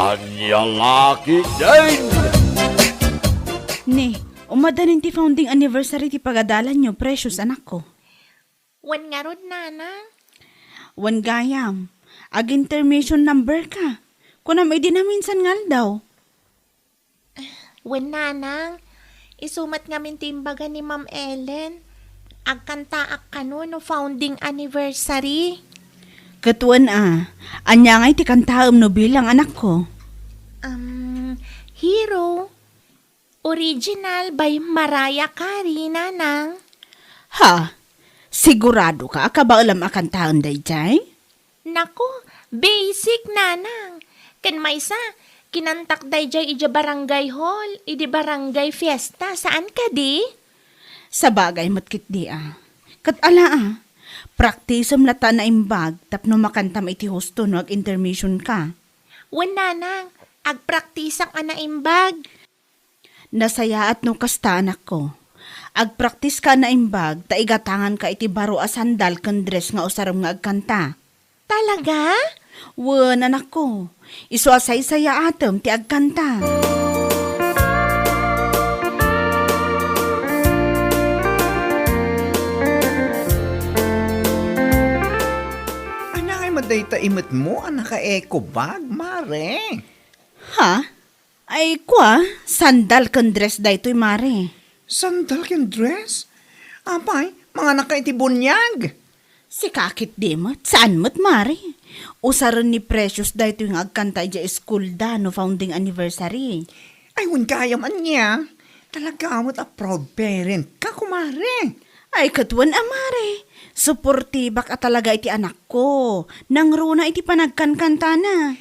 Ania La Ketdin. Ne, umadanin ti founding anniversary ti pagadalan nyo, precious anak ko. Wan nga rod, nanang. Wan gayam, intermission number ka. Kunam di na minsan ngal daw. Wan, nanang. Isumat nga min timbaga ni Ma'am Ellen. Agkanta kano no founding anniversary. Katuan anya ngay ti kantaam no bilang anak ko. Hero. Original by Mariah Carey, nanang. Ha? Sigurado ka? Akabaalam akan taon day jay? Naku, basic, nanang. Kan maysa, kinantak day jay ija barangay hall, idi barangay fiesta. Saan ka di? Sa bagay matkit di Kat ala praktisam lata na imbag tapno makantam iti husto no ag-intermission ka. Wan, nanang. Agpraktisak ana imbag. Nasaya at no kasta anak ko. Agpraktis ka na imbag, taigatangan ka iti baro a sandal ken dress nga usaram nga agkanta. Talaga? Wen anak ko, isuasay saya atem ti agkanta. Ana kay madayta imot mo, anak ka eco bag, mare. Ha? Ay kwa, sandal ken dress daytoy mare. Sandal ken dress? Apay, mga anak ka iti bunyag. Si kakit di mo't, saan mo't mare? Usaran ni Precious daytoy nga agkanta ija school da no founding anniversary. Ay, hun kaya man niya. Talaga mo't a proud parent ka, kumare. Ay katuan mare. Suportibak at talaga iti anak ko. Nang runa iti panagkankanta na.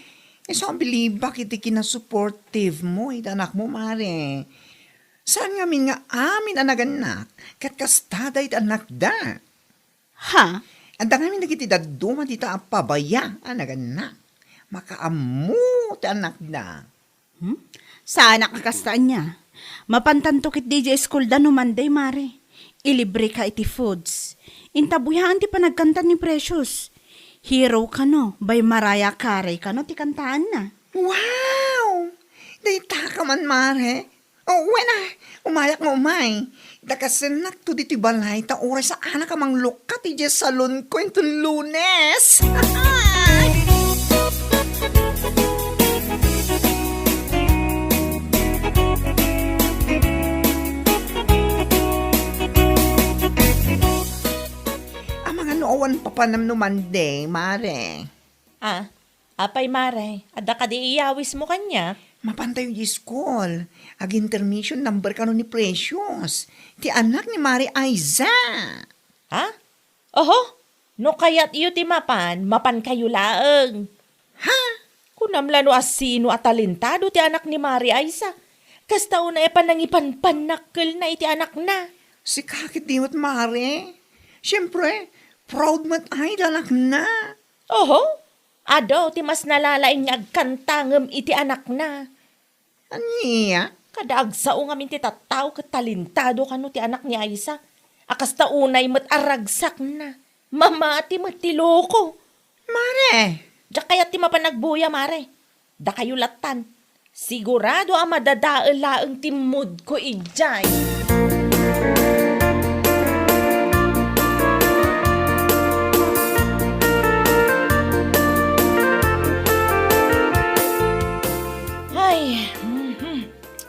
So, bilibak iti kinasupportive mo, iti anak mo, mare. Saan nga min nga amin anaganak, kat kastada iti anak da. Ha? Anda nga min nagiti daduma iti apabaya, anaganak. Makaamu ti anak da. Saan nakakastaan niya? Mapantantukit DJ school da no Monday, mare. Ilibre ka iti foods. Intabuyahan ti panagkanta ni Precious. Hero ka no, by Mariah Carey ka no, ti kantaan na. Wow! Dayta ka man, mare. Oh, wena, umayak nga umay. Dakasenak to dito balay, ta oras sa anak ka mang lukat iti salon ko itong Lunes. Ang mga noowan papanam no Monday, mare. Apay mare, ada ka di iyawis mo kanya. Mapantay yung school. Intermission number ka no ni Precious. Ti anak ni Mari Aiza. Ha? Oho, no kaya't iyo ti mapan kayo laeng. Ha? Kunamla no asino at talentado ti anak ni Mari Aiza. Kasta una panangipanpanakkel na iti anak na. Si kakit dimot Mari. Siyempre, proud mat ay anak na. Oho, ado ti mas nalalaing nga agkantangem iti anak na. Aniya? Kadaag sao nga min ti tattaw ket talentado kano ti anak ni Aiza. Akas ta unay met aragsak na. Mamati met ti loko. Mare. Da kaya ti mapanagbuya mare. Da kayo latan. Sigurado ang madadaalaang ti mood ko ijay.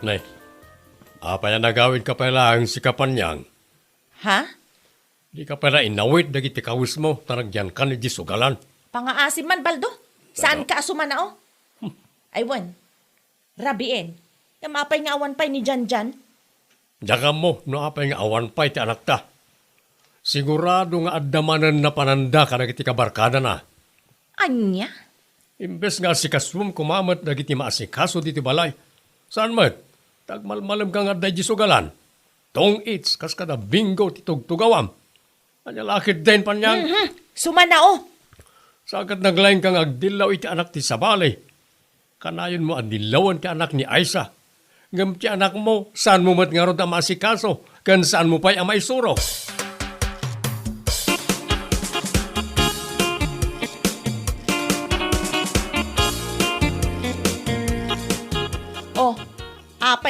Nay, apa yan nagawin ka pala ang sikapan niyang? Ha? Di ka pala inawit dagiti kawis mo, taragyan ka ni Jisugalan. Pangaasim man, Baldo. Saan ka asumanao? Aywan. Rabien. Yamapay nga awan pay ni Janjan. Diyaga mo, no apay nga awan pa iti anak ta. Sigurado nga addamanan na pananda ka dagiti kabarkada na. Anya? Imbes nga si kaswum kumamat dagiti maasikaso diti balay. Saan mat? Tagmalmalam ka nga da Jisugalan. Tong its, kas kada bingo titugtugawam. Anya lakit din panyang. Sumanao. Sagad naglaing kang agdilaw iti anak ti Sabali. Kanayon mo adilawan ti anak ni Aiza. Ngam ti anak mo, saan mo mat nga ron ang masikaso, kan saan mo pa'y amay suro.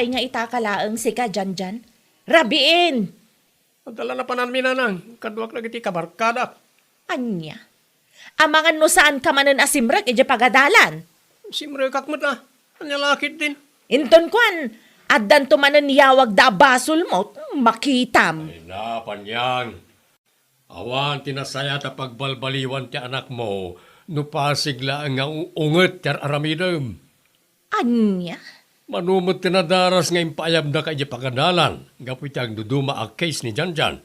Apay nga itakalaang si ka dyan. Rabiin! Adala na pa namin nanang, kadwak na iti kabarkada. Anya? Amangan no saan ka manan asimrek, ije pagadalan. Simre kakmat na, Ania La Ketdin. Inton kwan, addan to manan yawag da basol mo, makitam. Ay na, panyang. Awan tinasaya ta pagbalbaliwan ti anak mo, nupasigla nga unget ti aramidem. Anya? Manumot tinadaras nga impayab na kay pagadalan, gapu iti ang duduma a case ni Janjan.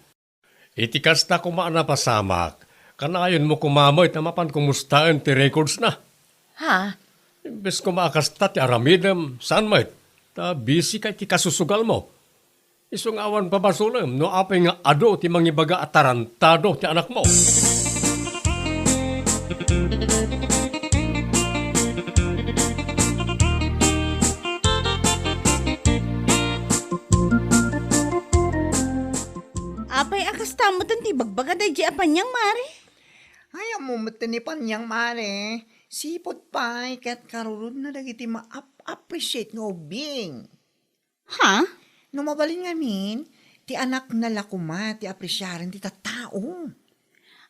Iti kasta kumaan na pasamak, kanayon mo kumamay na mapan kumustaan ti records na. Ha? Imbes kumakasta ti aramidem, saan mo ta busy kay ti kasusugal mo. Isong awan pabasulem, no apay nga ado ti mangibaga at tarantado ti anak mo. Apay akas tamutan ti bagbaga day di apanyang mare. Ay, mo matinipan niyang mare. Sipot pa'y kat karurod na dagiti ma-appreciate ng ubing. Ha? No mabalin nga min, ti anak na lakuma, ti appresyarin ti tatao.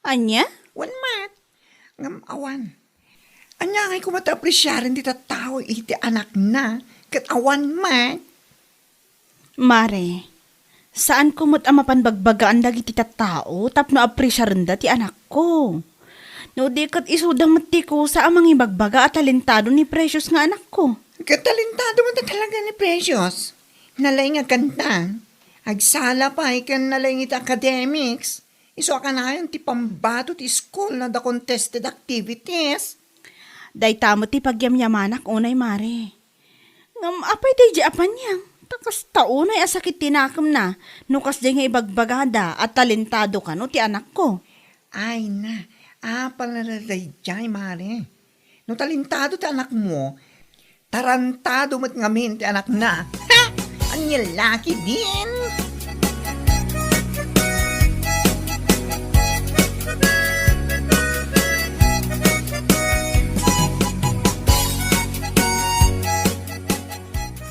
Anya? Wan mat, ngam awan. Anya ngay kumata appresyarin ti tatao, iti anak na, kat awan mat. Mare, saan kumot ang mapanbagbagaan dagiti tattao tapno appresyaran da ti anak ko? No di kat isudang mati ko sa amang ibagbaga at talentado ni Precious nga anak ko. Katalentado mo ta talaga ni Precious. Nalay nga kanta. Agsala pa, ikan nalay nga academics. Iso ka na yun ti pambato ti school na the contested activities. Day tamo ti pagyamyamanak unay mare. Ngam apay day di apanyang. Takas taunay asakit tinakam na. Nukas day nga ibagbagada at talentado ka no ti anak ko. Ay na, apal na naday dyan, mare. No talentado ti anak mo, tarantado mo't ngamin ti anak na. Ha! Ania La Ketdin!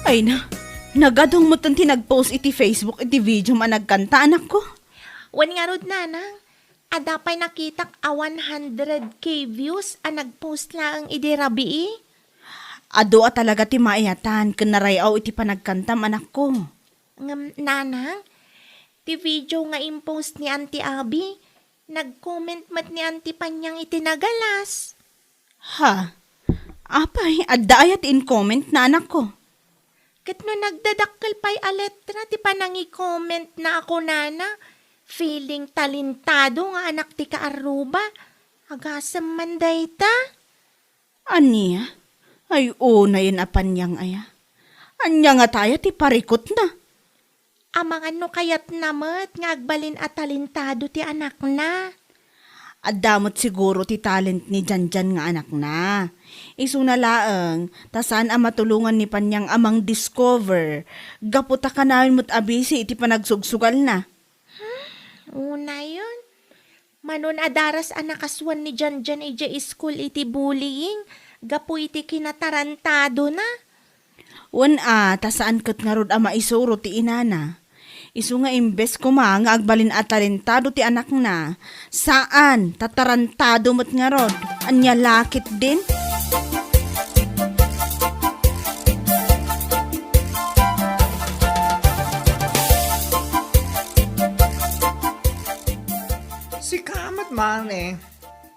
Ay na, nagadong mo tanti nag-post iti Facebook iti video man nagkanta anak ko. Wan nga rod nanang, adapay nakitak a 100K views a nagpost lang idi rabii. Ado at talaga ti maayatan kanarayaw iti panagkantam anak ko. Nanang, ti video nga impost ni Auntie Abby, nag-comment mat ni Auntie Panyang itinagalas. Ha? Apay, adda ayat in comment na anak ko. Kat no nagdadakkel pa'y a letra, ti panangi comment na ako nana, feeling talentado nga anak ti kaaruba, agasam man dayta. Aniya? Ay una yun apanyang aya. Anya nga tayo ti parikot na. Amang ano kayat namat nga agbalin at talentado ti anak na. Adamot siguro ti talent ni Janjan nga anak na. Isu na laeng, tasan ang matulungan ni Panyang amang discover. Gaputa ka namin mo't abisi iti panagsugsugal na. Una yun. Manon adaras anak aswan ni Janjan ija school iti bullying. Gapu iti kinatarantado na. Tasaan kat nga rod ama isuro ti inana. Isu nga imbes ko nga agbalin at talentado ti anak na. Saan? Tatarantado mo't nga rod. Ania La Ketdin? Si kamat mare.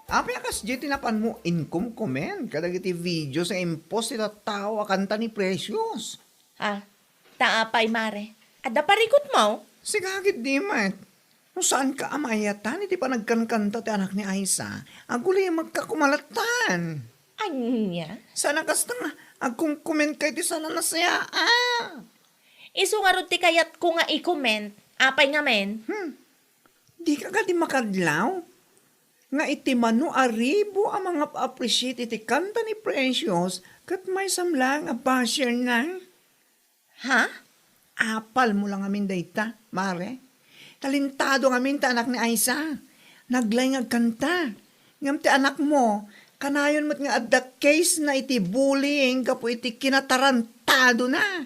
Apa yakas di tinapan mo income comment kadagiti video sa impos ita tao a kanta ni Precious. Taapay mare. Ada parikot mo? Sigagit di mat. No saan ka amayatan iti pa nagkankanta ti anak ni Aisa. Aguli magkakumalatan. Anya? Sana kasta nga agkong-comment kay ti sana nasaya. Isu nga rod ti kayat ko nga i-comment. Apay nga men. Di ka di makadlaw. Nga iti mano aribo ang mga pa-appreciate iti kanta ni Precious kat may samlang a basher na. Ha? Apal mo lang amin dayta, mare. Talentado amin ta anak ni Aisa. Naglay nga kanta. Ngam ti anak mo, kanayon mo't nga at the case na iti bullying kapo iti kinatarantado na.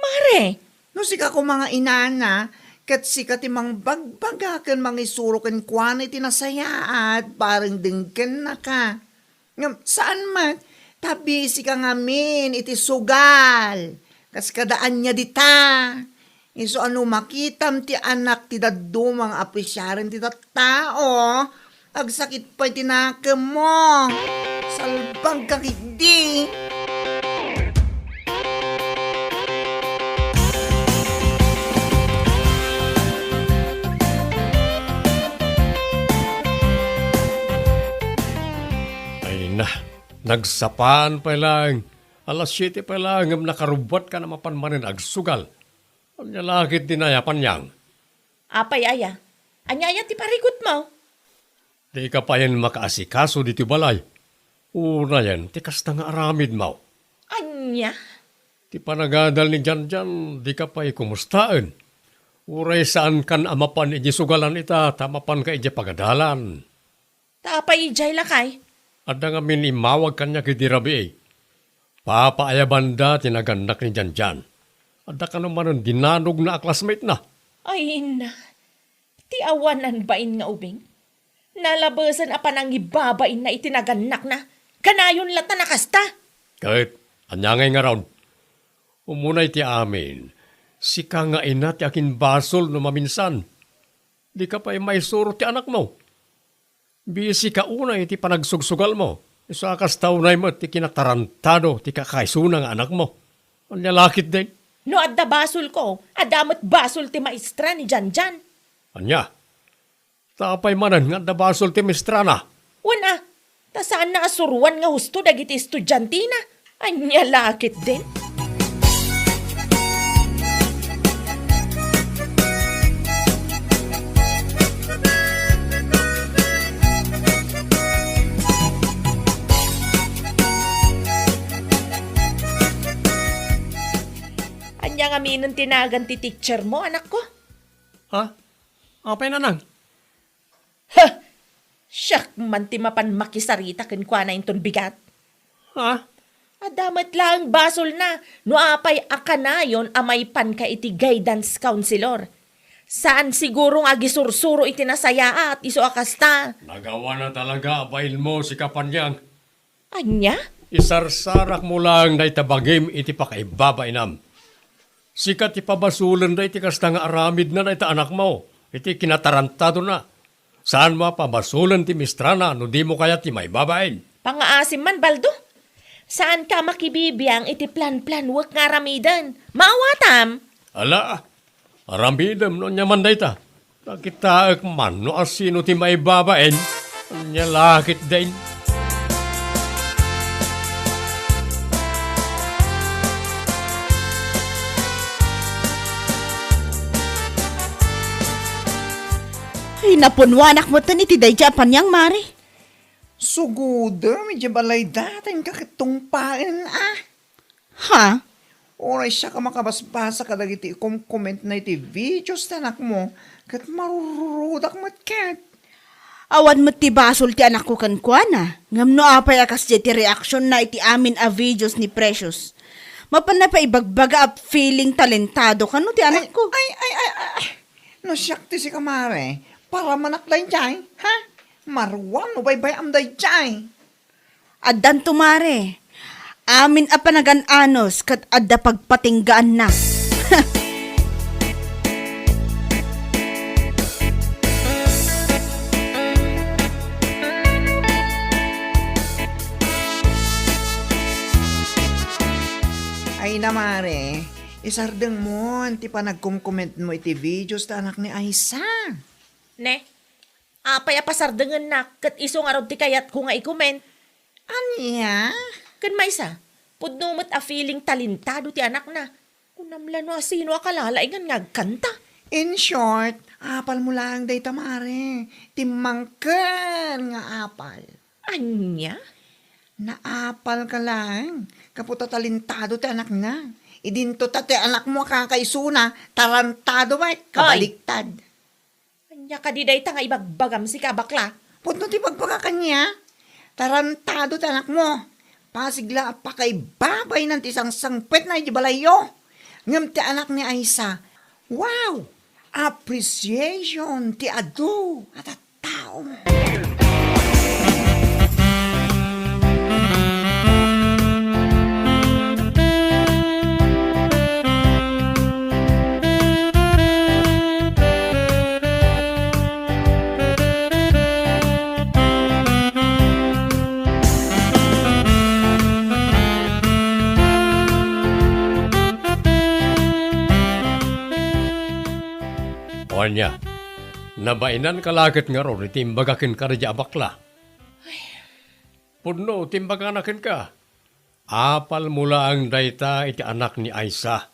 Mare, No sika ko mga inana, kat sika timang bagbagakan mga isuro ken kuan iti nasayaat, parang dengken na ka. Ngam, saan man? Tabi sika ngamin, iti sugal. Kas kadaan niya dita. Iso ano makitam ti anak ti daddo mga apresyaren ti tao. Agsakit pa tinake mo. Salbang kakidi. Ay na, nagsapaan pa lang. Alas 7 pa lang, ngam nakarubot ka na mapanmanin agsugal. Ang nalakit dinayapan niyang. apay aya. Anyaya ti parikot mo. Di ka pa yan makaasikaso dito balay. Una yan, tikas na nga aramid mo. Anya? Ti panagadal ni Jan, di ka pa kumustaan. Uray saan kan amapan iji sugalan ita, tamapan ka iji pagadalan. Tapay ijay lakay. Ada nga minimawag kanya kiti rabi eh. Papaaya banda tinaganak ni Jan. Ada ka naman ang dinanog na classmate na. Ay na. Ti awanan bain nga ubing. Nalabasan apa nang ibabain na itinaganak na. Kanayon lata nakasta. Kahit, anyangay nga raon. Umunay ti amin, sika nga ina ti akin basol no maminsan. Di ka pa may suro ti anak mo. Bisi ka unay ti panagsugsugal mo. Isa kas taunay mo ti kinatarantado ti kakaisuna nga anak mo. Ang lakit din. No adda basol ko, adamot basol ti maestra ni Janjan. Anya, tapay manan nga dabasol ti mistrana. Wana, ta saan na asuruan nga husto dagiti estudyantina? Anya lakit din. Anya nga minun tinagan ti teacher mo, anak ko? Ha? Apay na nang? Ha! Siyak man ti mapan makisarita ken kwa na inton bigat. Ha? Adamat lang basol na, no apay akanayon amay pan ka iti guidance counselor. Saan siguro nga gisursuro iti nasaya at iso akasta? Nagawa na talaga abail mo si Kapanyang. Anya? Isarsarak mo lang na itabagim iti pakaibabainam. Sikat ipabasulan na iti kasta nga aramid na iti anak mo. Iti kinatarantado na. Saan mo pabasulan ti mistrana no di mo kaya ti may babain? Pangaasim man, Baldo. Saan ka makibibiyang iti plan-plan wak nga ramidan? Maawatam? Ala, aramidam no nyaman na ita. Nakitaak man no asino ti may babain. Anya lakit din. Ay, napunwanak mo tan iti dayjapan niyang, Mari. Suguda, medyo balay datin kakitumpain Ha? Oray siya ka makabasbasa ka dagiti comment na iti videos tanak mo. Kat marurudak mat kat. Awan mo ti basol ti anak ko kan kuana. Ngam no apay akas ti reaction na iti amin a videos ni Precious. Mapan na pa ibagbaga up feeling talentado kano ti anak ko. Ay. No siyak ti si kamare. Para manaklay jay. Ha? Marwan no baybay amday jay. Addan tumare. Amin a panagan-anos kat adda pagpatinggaan na. Ay namare. Isardeng mo, ti pa nagkumkoment mo iti videos ta anak ni Aisa. Ne? Apay apasardengan na kat iso nga rod ti kayat ko nga i-comment. Anya? Kan maysa, pudnumot a feeling talentado ti anak na. Kunamlan no sino akalala ingan ngagkanta. In short, apal mo lang day tamare. Timangken nga apal. Anya? Naapal ka lang. Kaputa talentado ti anak na. Idinto tate anak mo kakaisuna. Tarantado ba? Kabaliktad. Anya ka di day ta nga ibagbagam si kabakla. Punto ti pagpaka kanya. Tarantado ti anak mo. Pasigla pa kay babay ng tisang sangpet na ijibalayo. ngam ti anak ni Aisa. Wow! Appreciation ti adu at at tao. Anya, nabainan kalaget nga ron, itimbagakin ka rin bakla. Pudno, timbaganakin ka. Apal mula ang dayta iti anak ni Aisa.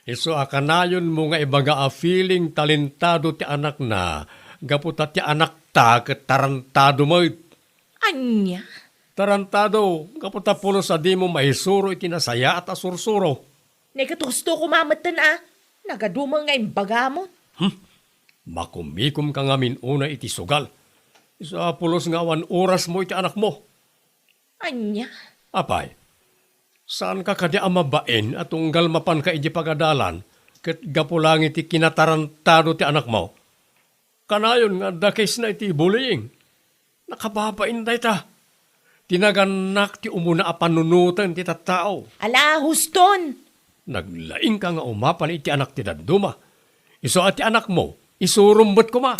Iso akanayon mo nga ibaga a feeling talentado ti anak na, gaputa ti anak ta ket tarantado mo. Anya? Tarantado, kaputa pulo sa di mo maisuro iti nasaya at asursuro. Negatusto ko mamatan Nagadumang nga imbaga mo. Makumikom ka ngamin una iti sugal. Isa pulos nga 1 oras mo iti anak mo. Anya? Apay, saan ka kadi amabain at unggal mapan ka iti pagadalan ket gapulang iti kinatarantado ti anak mo? Kanayon nga dakes na iti bullying. Nakababain day ta. Tinaganak ti umuna a panunutan ti tattao. Ala, huston! Naglaing ka nga umapan iti anak ti daduma. Iso at ti anak mo, isurumbot ko ma.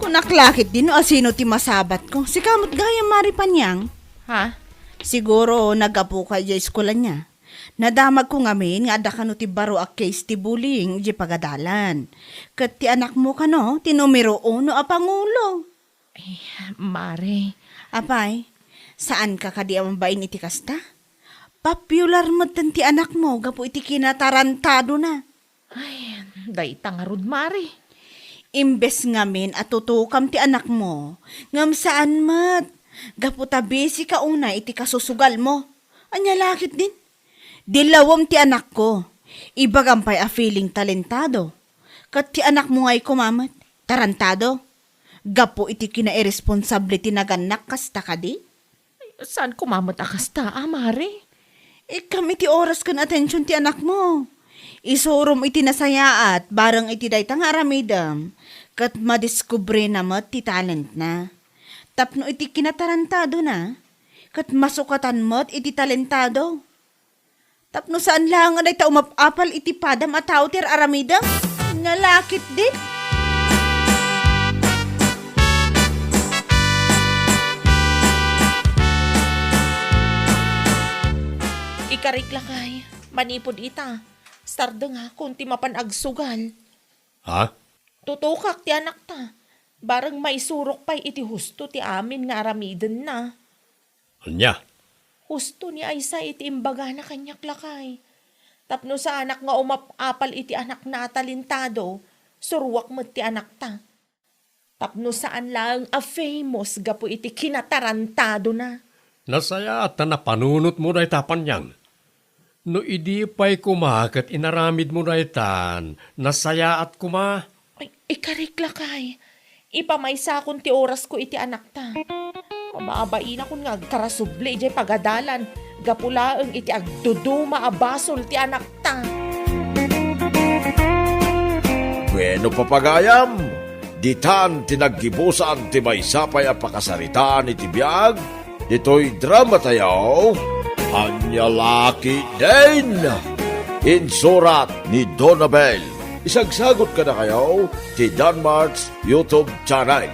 Kung naklakit din, asino ti masabat ko? Si kamot gaya maripanyang. Ha? Siguro nagapu ka di eskwela niya. Nadamag ko ngamin nga ada kano ti baro a case ti bullying di pagadalan. Kat ti anak mo kano, ti numero 1 a pangulo. Mare. Apay, saan ka kadi ambain iti kasta? Popular mo ti anak mo, gapu iti kinatarantado na. Ay, dayta nga rod, Mare. Imbes ngamin at tutukam ti anak mo, ngam saan mat? Gapu tabisi ka una iti kasusugal mo. Anya lakit din. Dilawom ti anak ko. Ibagampay a feeling talentado. Kat ti anak mo ngay kumamat. Tarantado. Gapo iti kina-irresponsable tinaganak kasta ka di? Saan kumamot akasta, Mare? Kami ti oras kan atensyon ti anak mo. Isurum iti nasayaat, barang iti daytang aramidam. Kat madiskubre na mo ti talent na. Tapno iti kinatarantado na. Kat masukatan mo iti talentado. Tapno saan lang nga dayta umapapal iti padam at tautir aramidam? Nalakit din. Ikarikla kay, manipod ita. Starda nga, kunti mapanagsugal. Ha? Tutukak ti anak ta. Barang may surok pa'y iti husto ti amin nga aramiden na. Anya? Husto ni Aisa iti imbaga na kanyak lakay. Tapno sa anak nga umapapal iti anak na talentado, surwak mo ti anak ta. Tapno saan lang a famous gapo iti kinatarantado na. Nasaya at napanunot mo dahi tapanyang. No idi pa'y kumakat inaramid mo dahi tan, nasaya at kuma. Ay, ikarikla kay. Ipamaysa akong ti oras ko iti anak ta. Maabain akong nga karasuble iti pagadalan. Gapulaang iti agduduma abasol ti anak ta. Bueno papagayam, ditan tinaggibusan ti may sapay a pakasaritaan iti biyag, dito'y drama tayo, Ania La Ketdin, insurat ni Donabel. Isagsagot ka na kayo ti DHANMARTZ YouTube channel.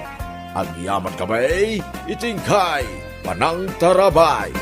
Ang yaman kamay, itingkay, panang tarabay.